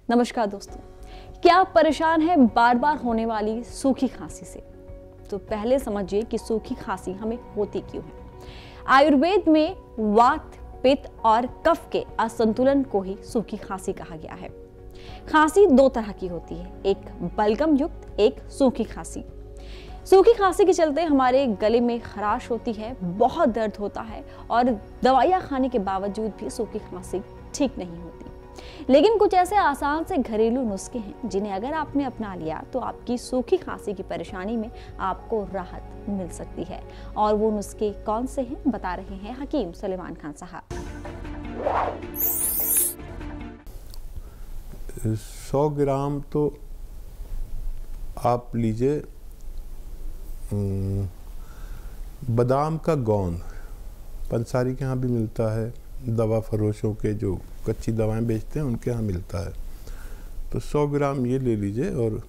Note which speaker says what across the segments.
Speaker 1: नमस्कार दोस्तों, क्या आप परेशान हैं बार बार होने वाली सूखी खांसी से? तो पहले समझिए कि सूखी खांसी हमें होती क्यों है। आयुर्वेद में वात, पित्त और कफ के असंतुलन को ही सूखी खांसी कहा गया है। खांसी दो तरह की होती है, एक बलगम युक्त, एक सूखी खांसी। सूखी खांसी के चलते हमारे गले में खराश होती है, बहुत दर्द होता है और दवाइयाँ खाने के बावजूद भी सूखी खांसी ठीक नहीं होती। लेकिन कुछ ऐसे आसान से घरेलू नुस्खे हैं जिन्हें अगर आपने अपना लिया तो आपकी सूखी खांसी की परेशानी में आपको राहत मिल सकती है। और वो नुस्खे कौन से हैं बता रहे हैं हकीम सुलेमान खान साहब।
Speaker 2: 100 ग्राम तो आप लीजिए बादाम का गोंद, पंसारी के यहाँ भी मिलता है, दवा फरोशों के जो कच्ची दवाएं बेचते हैं उनके यहाँ मिलता है। तो 100 ग्राम ये ले लीजिए और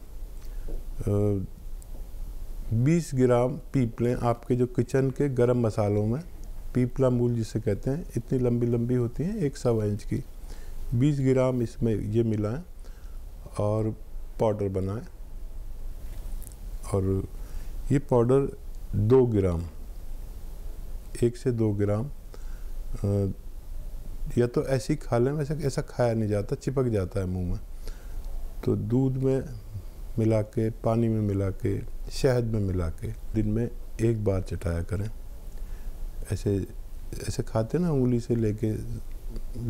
Speaker 2: 20 ग्राम पीपलें आपके जो किचन के गरम मसालों में, पीपला मूल जिसे कहते हैं, इतनी लंबी लंबी होती हैं, 1 सवा इंच की, 20 ग्राम इसमें ये मिलाएं और पाउडर बनाएं। और ये पाउडर 2 ग्राम, 1 से 2 ग्राम या तो ऐसे ही खा लें, वैसे ऐसा खाया नहीं जाता, चिपक जाता है मुंह में। तो दूध में मिला के, पानी में मिला के, शहद में मिला के दिन में 1 बार चटाया करें। ऐसे ऐसे खाते ना, उंगली से लेके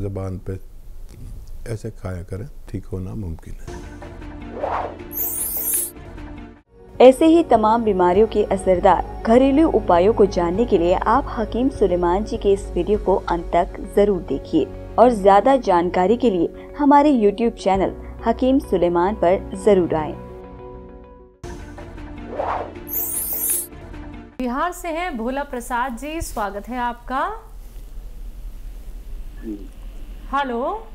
Speaker 2: ज़बान पे ऐसे खाया करें, ठीक होना मुमकिन है।
Speaker 3: ऐसे ही तमाम बीमारियों के असरदार घरेलू उपायों को जानने के लिए आप हकीम सुलेमान जी के इस वीडियो को अंत तक जरूर देखिए और ज्यादा जानकारी के लिए हमारे YouTube चैनल हकीम सुलेमान पर जरूर आएं।
Speaker 4: बिहार से हैं भोला प्रसाद जी, स्वागत है आपका। हेलो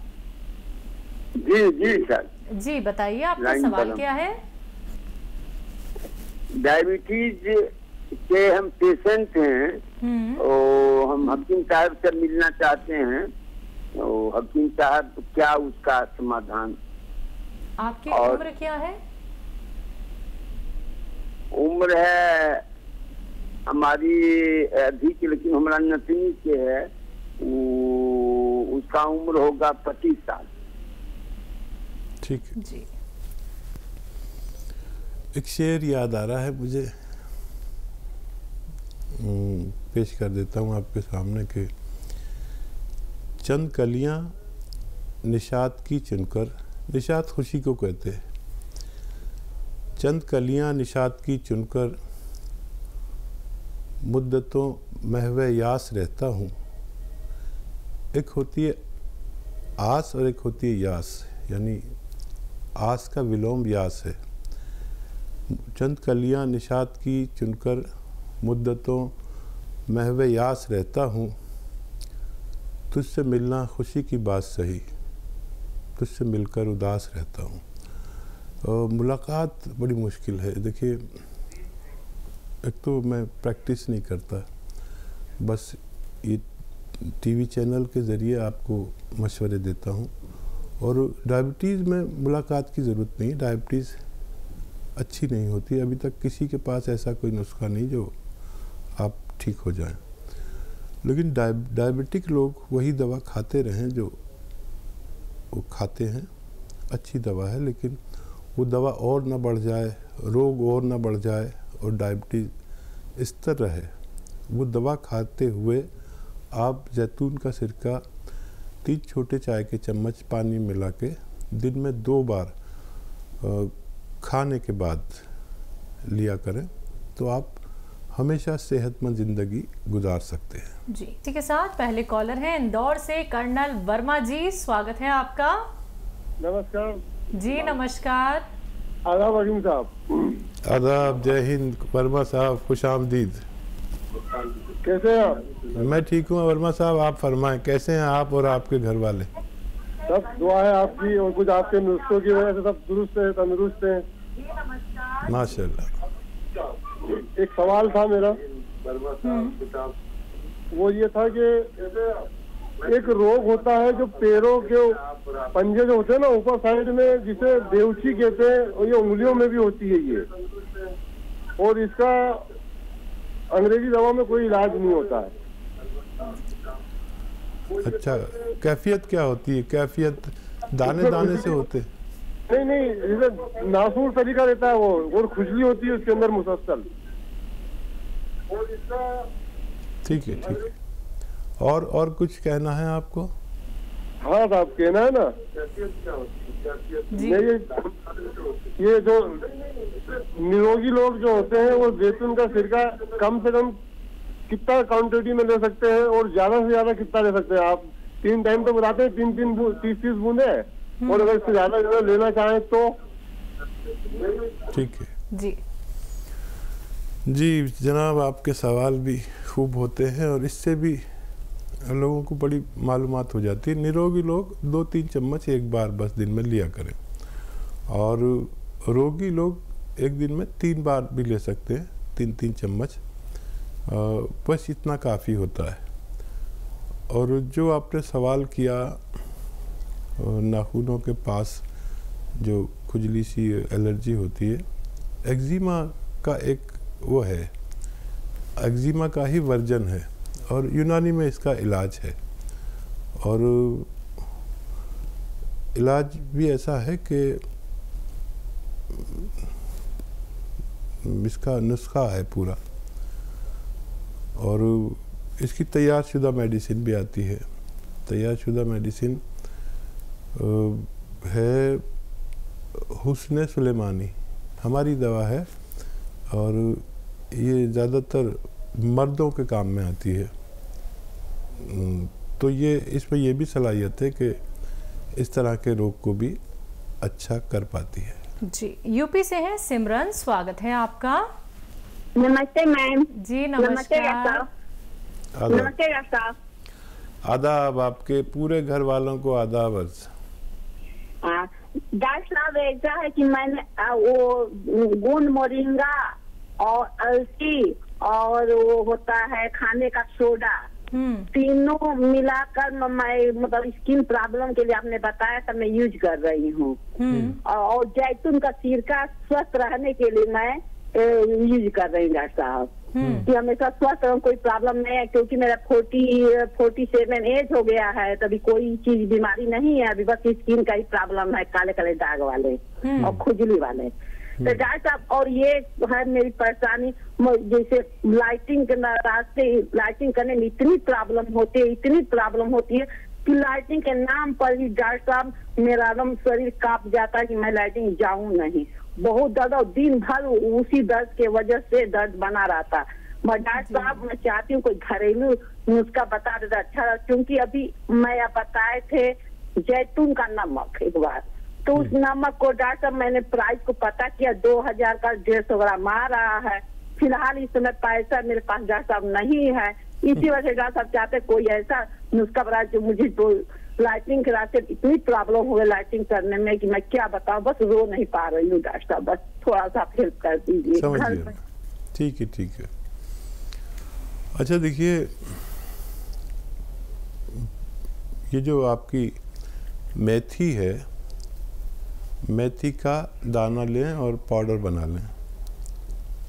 Speaker 5: जी सर
Speaker 4: जी, बताइए आपका सवाल क्या है।
Speaker 5: डायबिटीज के हम पेशेंट हैं और हम हकीम साहब से मिलना चाहते हैं। तो हकीम साहब क्या उसका समाधान?
Speaker 4: आपकी उम्र क्या है?
Speaker 5: उम्र है हमारी अधिक, लेकिन हमारा नतनी के है, उसका उम्र होगा 25 साल।
Speaker 2: ठीक है
Speaker 4: जी।
Speaker 2: एक शेर याद आ रहा है मुझे, पेश कर देता हूँ आपके सामने कि चंद कलियां निशात की चुनकर, निशात खुशी को कहते हैं, चंद कलियां निशात की चुनकर मुद्दतों महवे यास रहता हूँ। एक होती है आस और एक होती है यास, यानी आस का विलोम यास है। चंद कलियां निशात की चुनकर मुद्दतों महवे यास रहता हूँ, तुझसे मिलना खुशी की बात सही, तुझसे मिलकर उदास रहता हूँ। और मुलाकात बड़ी मुश्किल है। देखिए, एक तो मैं प्रैक्टिस नहीं करता, बस ये टीवी चैनल के ज़रिए आपको मशवरे देता हूँ। और डायबिटीज़ में मुलाकात की ज़रूरत नहीं, डायबिटीज़ अच्छी नहीं होती। अभी तक किसी के पास ऐसा कोई नुस्खा नहीं जो आप ठीक हो जाएं। लेकिन डायबिटिक लोग वही दवा खाते रहें जो वो खाते हैं, अच्छी दवा है, लेकिन वो दवा और ना बढ़ जाए, रोग और ना बढ़ जाए और डायबिटीज़ स्थिर रहे। वो दवा खाते हुए आप जैतून का सिरका 3 छोटे चाय के चम्मच पानी मिला के दिन में 2 बार खाने के बाद लिया करें, तो आप हमेशा सेहतमंद जिंदगी गुजार सकते हैं।
Speaker 4: जी, इसी के साथ पहले कॉलर हैं इंदौर से कर्नल वर्मा जी, स्वागत है आपका।
Speaker 6: नमस्कार
Speaker 4: जी नमस्कार।
Speaker 6: आदाब हकीम साहब।
Speaker 2: आदाब, जय हिंद वर्मा साहब, खुश आमदीद।
Speaker 6: कैसे हैं आप?
Speaker 2: मैं ठीक हूँ वर्मा साहब, आप फरमाएं, कैसे हैं आप और आपके घर वाले?
Speaker 6: सब दुआ है आपकी और कुछ आपके नुस्खों की वजह से सब दुरुस्त है, तंदुरुस्त है,
Speaker 2: माशाल्लाह।
Speaker 6: एक सवाल था मेरा, वो ये था कि एक रोग होता है जो पैरों के पंजे जो होते हैं ना ऊपर साइड में, जिसे बेउची कहते हैं, और ये उंगलियों में भी होती है ये, और इसका अंग्रेजी दवा में कोई इलाज नहीं होता है।
Speaker 2: अच्छा, कैफियत क्या होती है? कैफियत दाने दाने से होते?
Speaker 6: नहीं, इसे नासूर तरीका रहता है वो, और खुजली होती है उसके अंदर मुसलसल।
Speaker 2: ठीक है, ठीक है। और कुछ कहना है आपको?
Speaker 6: हाँ साहब, कहना है ना, ये जो निरोगी लोग जो होते हैं वो जैतून का सिरका कम से कम कितना क्वांटिटी में ले सकते हैं, और ज्यादा से ज्यादा कितना ले सकते हैं आप? 3 टाइम तो बताते हैं, 30 बूंदे, और अगर इससे ज्यादा लेना चाहें तो।
Speaker 2: ठीक है
Speaker 4: जी
Speaker 2: जी जनाब, आपके सवाल भी खूब होते हैं और इससे भी लोगों को बड़ी मालूमात हो जाती है। निरोगी लोग 2-3 चम्मच एक बार बस दिन में लिया करें, और रोगी लोग एक दिन में 3 बार भी ले सकते हैं, 3-3 चम्मच, बस इतना काफ़ी होता है। और जो आपने सवाल किया नाखूनों के पास जो खुजली सी एलर्जी होती है, एक्जिमा का एक वो है, एक्जिमा का ही वर्जन है, और यूनानी में इसका इलाज है। और इलाज भी ऐसा है कि इसका नुस्खा है पूरा, और इसकी तैयार शुदा मेडिसिन भी आती है। तैयार शुदा मेडिसिन है हुस्न सुलेमानी, हमारी दवा है, और ये ज़्यादातर मर्दों के काम में आती है। तो ये इसमें ये भी सलाहियत है कि इस तरह के रोग को भी अच्छा कर पाती है।
Speaker 4: जी, यूपी से है सिमरन, स्वागत है आपका।
Speaker 7: नमस्ते मैम।
Speaker 4: जी नमस्कार।
Speaker 7: नमस्ते डॉक्टर साहब।
Speaker 2: आदाब, आपके पूरे घर वालों को आदाब अर्ज।
Speaker 7: डॉक्टर साहब, ऐसा है कि मैंने वो गोंद मोरिंगा और अलसी और वो होता है खाने का सोडा, तीनों मिलाकर मैं मतलब स्किन प्रॉब्लम के लिए आपने बताया था, मैं यूज कर रही हूँ। और जैतून का सिरका स्वस्थ रहने के लिए मैं यूज कर रही हूँ डॉक्टर साहब, कि हमेशा स्वस्थ रहूं, कोई प्रॉब्लम नहीं है, क्योंकि मेरा 47 एज हो गया है, तभी कोई चीज बीमारी नहीं है, अभी बस स्किन का ही प्रॉब्लम है, काले काले दाग वाले और खुजली वाले। तो डॉक्टर साहब, और ये है मेरी परेशानी, जैसे लाइटिंग के रास्ते लाइटिंग करने में इतनी प्रॉब्लम होती है कि लाइटिंग के नाम पर ही डॉक्टर साहब मेरा एकदम शरीर कांप जाता है कि मैं लाइटिंग जाऊं नहीं। बहुत दर्द, और दिन भर उसी दर्द के वजह से दर्द बना रहता। मैं डॉक्टर साहब, मैं चाहती हूँ कोई घरेलू नुस्खा बता देता अच्छा, क्योंकि अभी मैं आप बताए थे जैतून का नमक एक बार, तो उस नमक को डॉक्टर साहब मैंने प्राइस को पता किया, 2000 का 150 ग्राम आ रहा है। फिलहाल इस समय पैसा मेरे पास डॉक्टर साहब नहीं है, इसी वजह से डॉक्टर साहब चाहते कोई ऐसा नुस्खा बता जो मुझे, तो लाइटिंग के रास्ते इतनी प्रॉब्लम हो गई लाइटिंग करने में कि मैं क्या बताऊं, बस रो नहीं पा रही हूँ डॉक्टर साहब, बस थोड़ा सा हेल्प कर दीजिए।
Speaker 2: ठीक है, ठीक है। अच्छा देखिए, ये जो आपकी मेथी है, मेथी का दाना लें और पाउडर बना लें,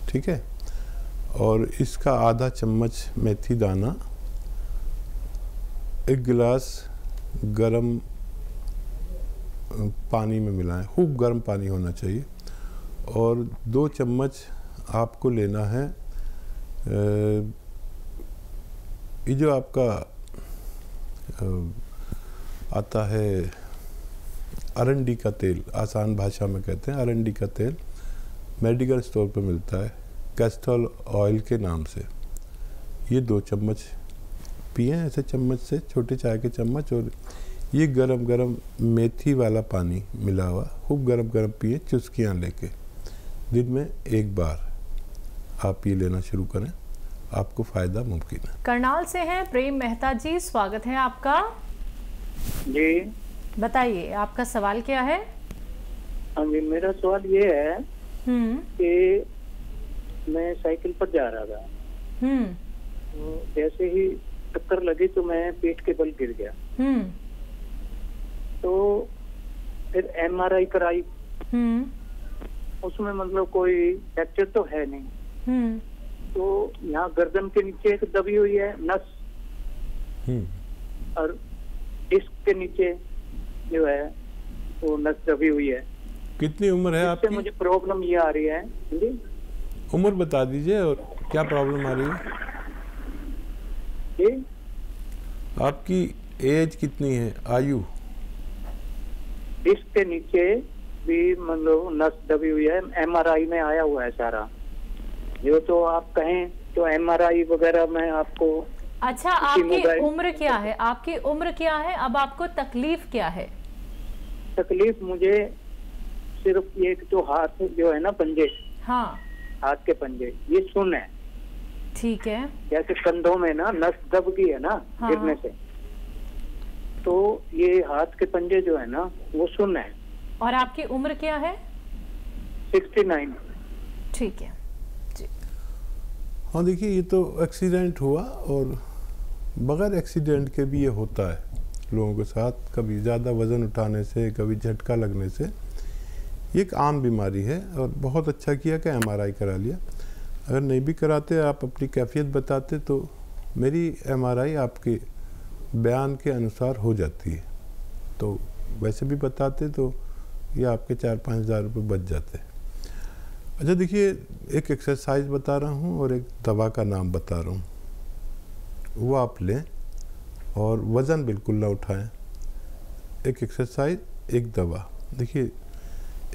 Speaker 2: ठीक है, और इसका आधा चम्मच मेथी दाना 1 गिलास गरम पानी में मिलाएं, खूब गर्म पानी होना चाहिए, और 2 चम्मच आपको लेना है ये जो आपका आता है अरंडी का तेल, आसान भाषा में कहते हैं अरंडी का तेल, मेडिकल स्टोर पर मिलता है कैस्ट्रोल ऑयल के नाम से। ये 2 चम्मच पिए ऐसे चम्मच से, छोटे चाय के चम्मच, और ये गरम गरम मेथी वाला पानी मिला हुआ खूब गरम गरम पिए, चुस्कियाँ लेके। दिन में 1 बार आप ये लेना शुरू करें, आपको फ़ायदा मुमकिन है।
Speaker 4: करनाल से हैं प्रेम मेहता जी, स्वागत है आपका।
Speaker 5: जी
Speaker 4: बताइए आपका सवाल क्या है।
Speaker 5: हाँ जी, मेरा सवाल ये है कि मैं साइकिल पर जा रहा था, तो जैसे ही
Speaker 8: टक्कर लगी तो मैं पेट के बल गिर गया। तो फिर MRI कराई, उसमें मतलब कोई फ्रैक्चर तो है नहीं। तो यहाँ गर्दन के नीचे एक दबी हुई है नस, और डिस्क के नीचे जो है वो नस दबी हुई है।
Speaker 2: कितनी उम्र है आपकी?
Speaker 8: मुझे प्रॉब्लम ये आ रही है।
Speaker 2: उम्र बता दीजिए और क्या प्रॉब्लम आ रही है? आपकी एज कितनी है, आयु?
Speaker 8: डिस्क के नीचे भी मतलब नस दबी हुई है, MRI में आया हुआ है सारा। जो तो आप कहें तो MRI वगैरह में आपको।
Speaker 4: अच्छा, आपकी उम्र क्या है? आपकी उम्र क्या है? अब आपको तकलीफ क्या है?
Speaker 8: तकलीफ मुझे सिर्फ ये तो हाथ जो है ना, पंजे,
Speaker 4: हाँ,
Speaker 8: हाथ के पंजे, ये सुन है।
Speaker 4: ठीक है।
Speaker 8: जैसे कंधों में ना नस दब गई है ना,
Speaker 4: हाँ,
Speaker 8: गिरने से, तो ये हाथ के पंजे जो है ना वो सुन है।
Speaker 4: और आपकी उम्र क्या है?
Speaker 8: 69।
Speaker 4: ठीक है जी।
Speaker 2: हाँ देखिए, ये तो एक्सीडेंट हुआ, और बगैर एक्सीडेंट के भी ये होता है लोगों के साथ। कभी ज़्यादा वज़न उठाने से, कभी झटका लगने से। ये एक आम बीमारी है, और बहुत अच्छा किया कि MRI करा लिया। अगर नहीं भी कराते, आप अपनी कैफियत बताते, तो मेरी MRI आपके बयान के अनुसार हो जाती है। तो वैसे भी बताते तो ये आपके 4-5 हज़ार रुपये बच जाते। अच्छा देखिए, एक एक्सरसाइज बता रहा हूँ और एक दवा का नाम बता रहा हूँ, वो आप लें और वज़न बिल्कुल ना उठाएं। एक एक्सरसाइज, एक दवा। देखिए,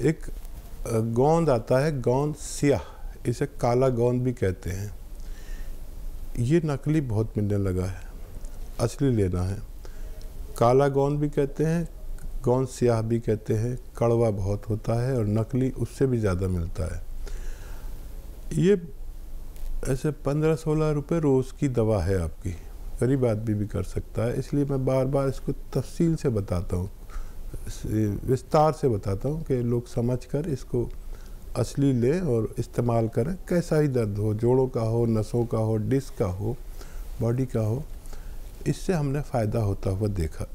Speaker 2: एक गोंद आता है, गोंद सियाह, इसे काला गोंद भी कहते हैं। ये नकली बहुत मिलने लगा है, असली लेना है। काला गोंद भी कहते हैं, गोंद सियाह भी कहते हैं। कड़वा बहुत होता है, और नकली उससे भी ज़्यादा मिलता है। ये ऐसे 15-16 रुपये रोज़ की दवा है आपकी। गरीब आदमी भी कर सकता है, इसलिए मैं बार बार इसको तफसील से बताता हूँ, विस्तार से बताता हूँ कि लोग समझकर इसको असली लें और इस्तेमाल करें। कैसा ही दर्द हो, जोड़ों का हो, नसों का हो, डिस्क का हो, बॉडी का हो, इससे हमने फ़ायदा होता हुआ देखा।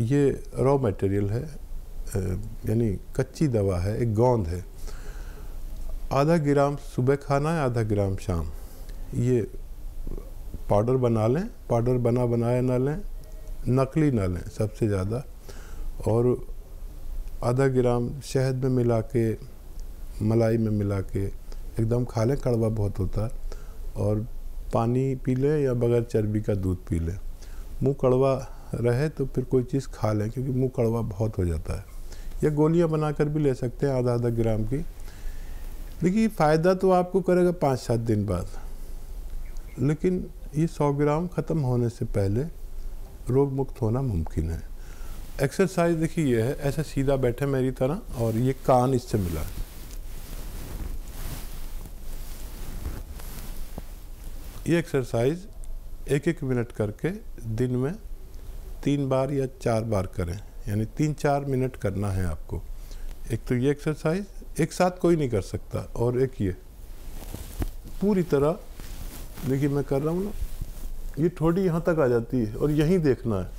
Speaker 2: ये रॉ मटेरियल है, यानी कच्ची दवा है, एक गोंद है। आधा ग्राम सुबह खाना है, आधा ग्राम शाम। ये पाउडर बना लें, पाउडर बनाया ना लें, नकली ना लें सबसे ज़्यादा। और आधा ग्राम शहद में मिला के, मलाई में मिला के एकदम खा लें, कड़वा बहुत होता है। और पानी पी लें या बगैर चर्बी का दूध पी लें। मुंह कड़वा रहे तो फिर कोई चीज़ खा लें, क्योंकि मुंह कड़वा बहुत हो जाता है। या गोलियां बनाकर भी ले सकते हैं, आधा ग्राम की। देखिए, फ़ायदा तो आपको करेगा 5-7 दिन बाद, लेकिन ये 100 ग्राम ख़त्म होने से पहले रोग मुक्त होना मुमकिन है। एक्सरसाइज देखिए ये है, ऐसे सीधा बैठे मेरी तरह, और ये कान इससे मिला है। ये एक्सरसाइज 1-1 मिनट करके दिन में 3 बार या 4 बार करें, यानी 3-4 मिनट करना है आपको। एक तो ये एक्सरसाइज एक साथ कोई नहीं कर सकता, और एक ये पूरी तरह देखिए मैं कर रहा हूँ ना, ये थोड़ी यहाँ तक आ जाती है, और यहीं देखना है।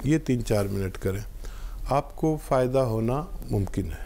Speaker 2: ये 3-4 मिनट करें, आपको फ़ायदा होना मुमकिन है।